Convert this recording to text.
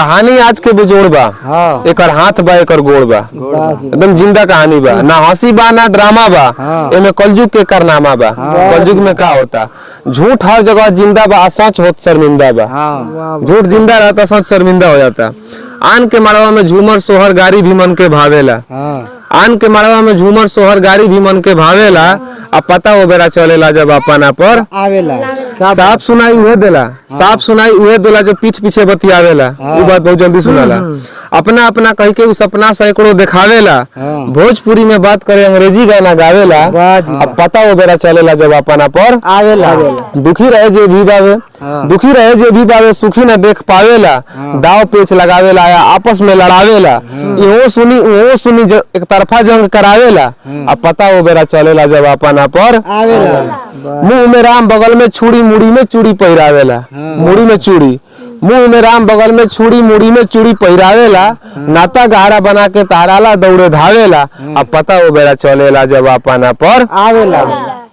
कहानी आज के बेजोड़ बा। हाँ। एकर हाथ बा एकर गोड़ बा, एकदम जिंदा कहानी बा, ना हंसी बा ना ड्रामा बा। एमे कलयुग के कारनामा बा। कलयुग में का होता, झूठ हर जगह जिंदा बा, सच होत शर्मिंदा बा। झूठ जिंदा रहता, सच शर्मिंदा हो जाता। आन के मड़वा में झूमर सोहर गारी भी मन के भावेला। आन के मड़वा में झूमर सोहर गारी भी मन के भावेला। अब पता वो बेरा चलेला जब अपना पर आवेला। साफ सुनाई उहे देला, साफ सुनाई उहे देला जब पीठ पीछे बतियावेला। वो बात बहुत जल्दी सुनाला। अपना अपना कह के उस अपना सैकड़ों दिखावेला। भोजपुरी में बात करे, अंग्रेजी गाना गावेला। अब पता वो बेरा चलेला जब अपना पर आवेला। दुखी रहे जे भी बावे, दुखी रहे जे भी बावे, सुखी न देख पावेला। दाव पेच लगावेला या आपस में लड़ावेला। इहो सुनी उहो सुनी एक तरफा जंग करावेला। अब पता वो बेरा चलेला जब अपना पर आवेला। मुंह में राम बगल में छुरी, मुड़ी में चूड़ी पहिरावेला। मुड़ी में चूड़ी, मुंह में राम बगल में छुरी, मुड़ी में चूड़ी पहिरावेला। नाता गहरा बना के ताराला दौड़े धावेला। अब पता वो बेरा चलेला जब अपना पर आवेला।